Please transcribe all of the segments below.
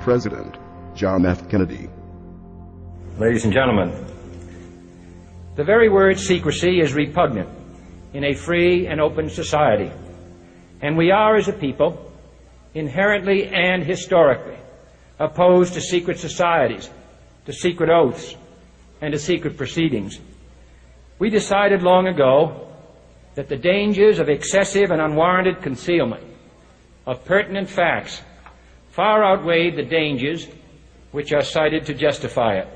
President John F. Kennedy. Ladies and gentlemen, the very word secrecy is repugnant in a free and open society, and we are, as a people, inherently and historically opposed to secret societies, to secret oaths, and to secret proceedings. We decided long ago that the dangers of excessive and unwarranted concealment of pertinent facts far outweighed the dangers which are cited to justify it.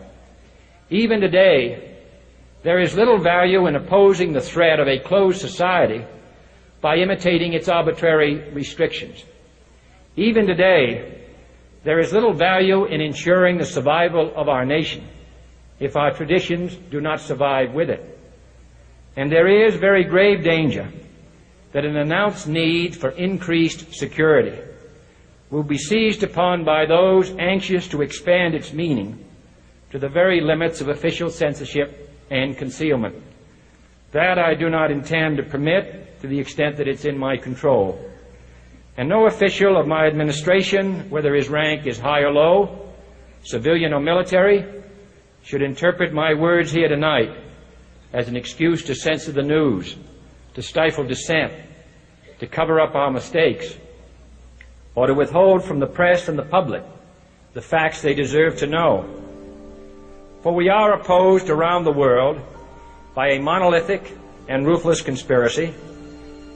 Even today, there is little value in opposing the threat of a closed society by imitating its arbitrary restrictions. Even today, there is little value in ensuring the survival of our nation if our traditions do not survive with it. And there is very grave danger that an announced need for increased security will be seized upon by those anxious to expand its meaning to the very limits of official censorship and concealment. That I do not intend to permit to the extent that it's in my control. And no official of my administration, whether his rank is high or low, civilian or military, should interpret my words here tonight as an excuse to censor the news, to stifle dissent, to cover up our mistakes, or to withhold from the press and the public the facts they deserve to know. For we are opposed around the world by a monolithic and ruthless conspiracy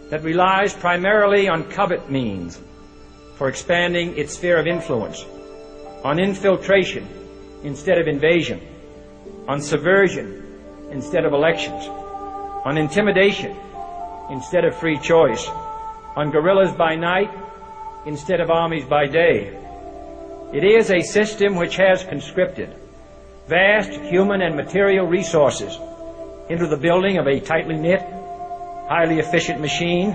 that relies primarily on covert means for expanding its sphere of influence, on infiltration instead of invasion, on subversion instead of elections, on intimidation instead of free choice, on guerrillas by night instead of armies by day. It is a system which has conscripted vast human and material resources into the building of a tightly knit, highly efficient machine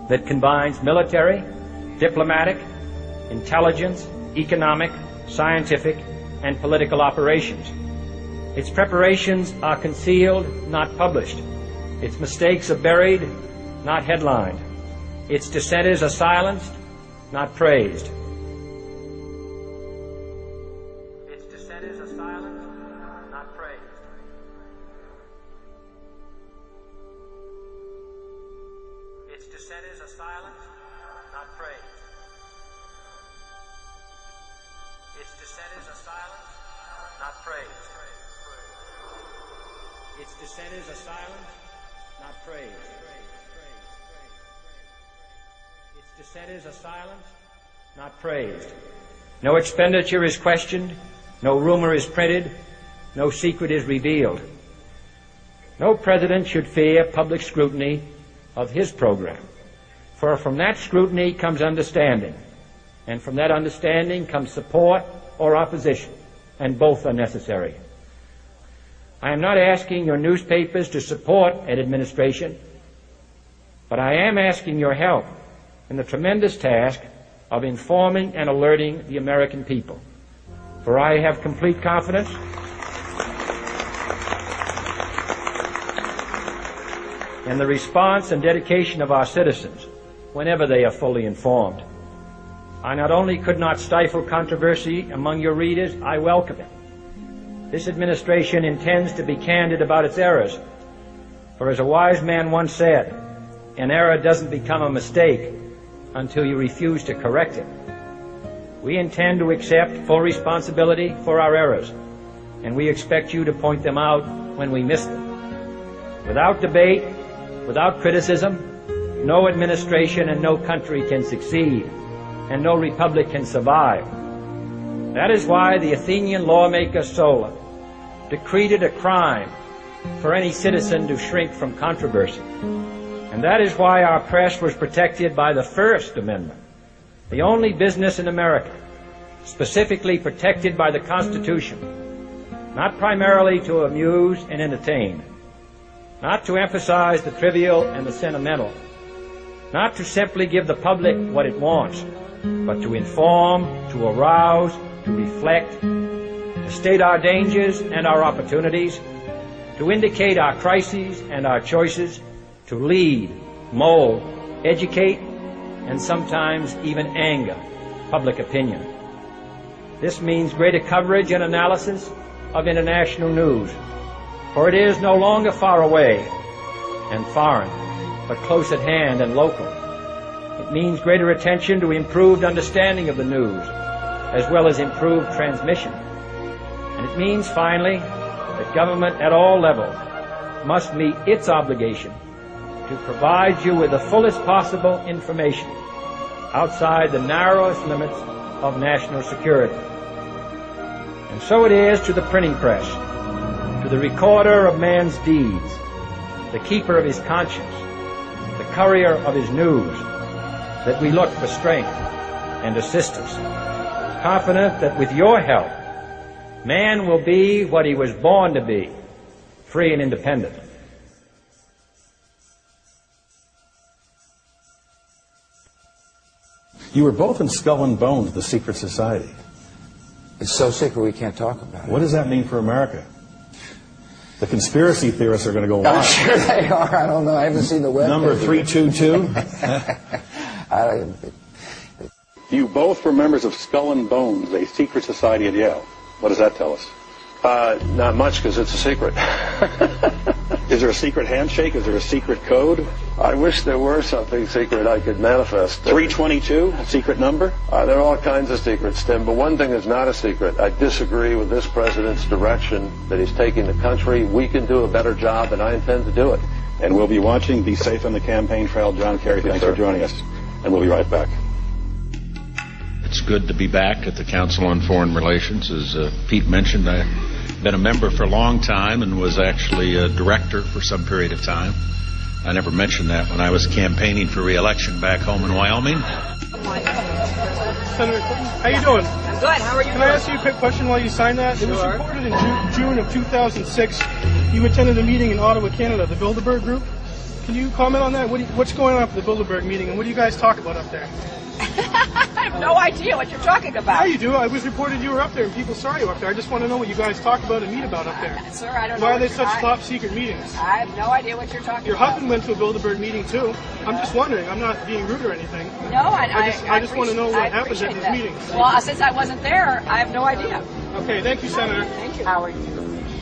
that combines military, diplomatic, intelligence, economic, scientific, and political operations. Its preparations are concealed, not published. Its mistakes are buried, not headlined. Its dissenters are silenced, not praised. Its dissenters are silenced, not praised. Its dissenters are silenced, not praised. Its dissenters are silenced, not praised. Its dissenters are silenced, not praised. Its dissenters are silenced, not praised. No expenditure is questioned, no rumor is printed, no secret is revealed. No president should fear public scrutiny of his program, for from that scrutiny comes understanding, and from that understanding comes support or opposition, and both are necessary. I am not asking your newspapers to support an administration, but I am asking your help in the tremendous task of informing and alerting the American people. For I have complete confidence in the response and dedication of our citizens whenever they are fully informed. I not only could not stifle controversy among your readers, I welcome it. This administration intends to be candid about its errors, for as a wise man once said, an error doesn't become a mistake until you refuse to correct it. We intend to accept full responsibility for our errors, and we expect you to point them out when we miss them. Without debate, without criticism, no administration and no country can succeed, and no republic can survive. That is why the Athenian lawmaker Solon decreed it a crime for any citizen to shrink from controversy. And that is why our press was protected by the First Amendment, the only business in America specifically protected by the Constitution, not primarily to amuse and entertain, not to emphasize the trivial and the sentimental, not to simply give the public what it wants, but to inform, to arouse, to reflect, to state our dangers and our opportunities, to indicate our crises and our choices, to lead, mold, educate, and sometimes even anger public opinion. This means greater coverage and analysis of international news, for it is no longer far away and foreign, but close at hand and local. It means greater attention to improved understanding of the news, as well as improved transmission. And it means, finally, that government at all levels must meet its obligation to provide you with the fullest possible information outside the narrowest limits of national security. And so it is to the printing press, to the recorder of man's deeds, the keeper of his conscience, the courier of his news, that we look for strength and assistance, confident that with your help, man will be what he was born to be, free and independent. You were both in Skull and Bones, the secret society. It's so secret we can't talk about it. What does that mean for America? The conspiracy theorists are going to go wild. I'm sure they are. I don't know. I haven't seen the web. Number 322. You both were members of Skull and Bones, a secret society at Yale. What does that tell us? Not much, because it's a secret. Is there a secret handshake? Is there a secret code? I wish there were something secret I could manifest. 322, a secret number? There are all kinds of secrets, Tim, but one thing is not a secret. I disagree with this president's direction that he's taking the country. We can do a better job, and I intend to do it. And we'll be watching. Be safe on the campaign trail. John Kerry, thanks for joining us. And we'll be right back. It's good to be back at the Council on Foreign Relations. As Pete mentioned, I've been a member for a long time and was actually a director for some period of time. I never mentioned that when I was campaigning for re-election back home in Wyoming. Senator Clinton, how you doing? I'm good. How are you? Can I ask you a quick question while you sign that? It was reported in June of 2006 you attended a meeting in Ottawa, Canada, the Bilderberg Group. Can you comment on that? What's going on for the Bilderberg meeting, and what do you guys talk about up there? I have no idea what you're talking about. Yeah, you do. I was reported you were up there, and people saw you up there. I just want to know what you guys talk about and meet about up there. Sir, I don't know. Why are they such top secret meetings? I have no idea what you're talking about. Your husband went to a Bilderberg meeting, too. I'm just wondering. I'm not being rude or anything. No, I just want to know what happens at these meetings. Well, since I wasn't there, I have no idea. Okay, thank you, Senator. Thank you. Howard.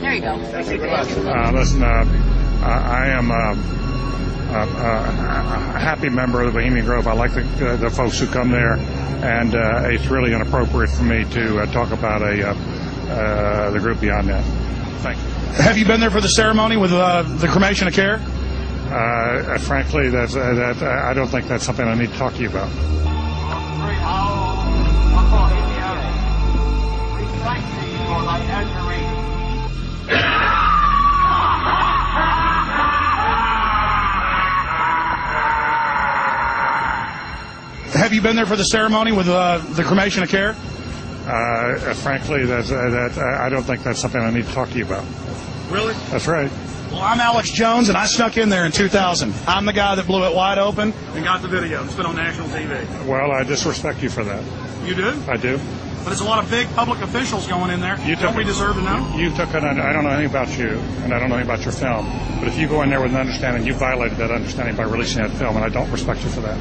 There you go. Thank you very much. Listen, I am a happy member of the Bohemian Grove. I like the folks who come there, and it's really inappropriate for me to talk about the group beyond that. Thank you. Have you been there for the ceremony with the cremation of care? Frankly, I don't think that's something I need to talk to you about. Have you been there for the ceremony with the cremation of care? Frankly, I don't think that's something I need to talk to you about. Really? That's right. Well, I'm Alex Jones, and I snuck in there in 2000. I'm the guy that blew it wide open and got the video. It's been on national TV. Well, I disrespect you for that. You do? I do. But it's a lot of big public officials going in there. Don't we deserve to know? I don't know anything about you, and I don't know anything about your film. But if you go in there with an understanding, you violated that understanding by releasing that film, and I don't respect you for that.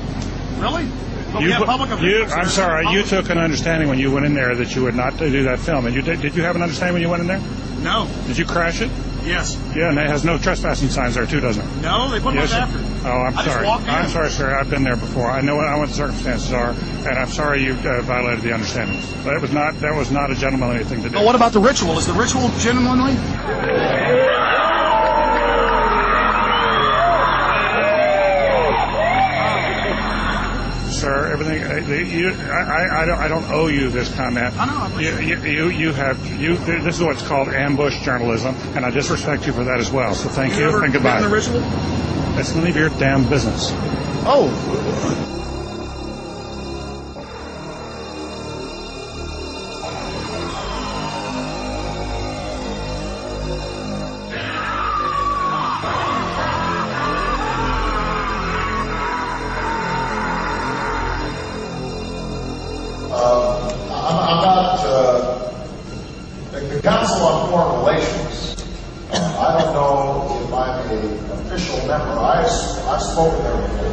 Really? But we have public officials. I'm sorry. You took an understanding when you went in there that you would not do that film. And did you have an understanding when you went in there? No. Did you crash it? Yes. Yeah, and it has no trespassing signs there too, doesn't it? No, they put those after. Oh, I'm sorry. I'm sorry, sir. I've been there before. I know what the circumstances are, and I'm sorry you violated the understandings. That was not a gentlemanly thing to do. But what about the ritual? Is the ritual gentlemanly? Sir, everything. I don't owe you this comment. I know. This is what's called ambush journalism, and I disrespect you for that as well. So thank you and goodbye. The ritual? It's none of your damn business. Oh. I'm not the Council on Foreign Relations. I don't know if I'm an official member. I've spoken there before.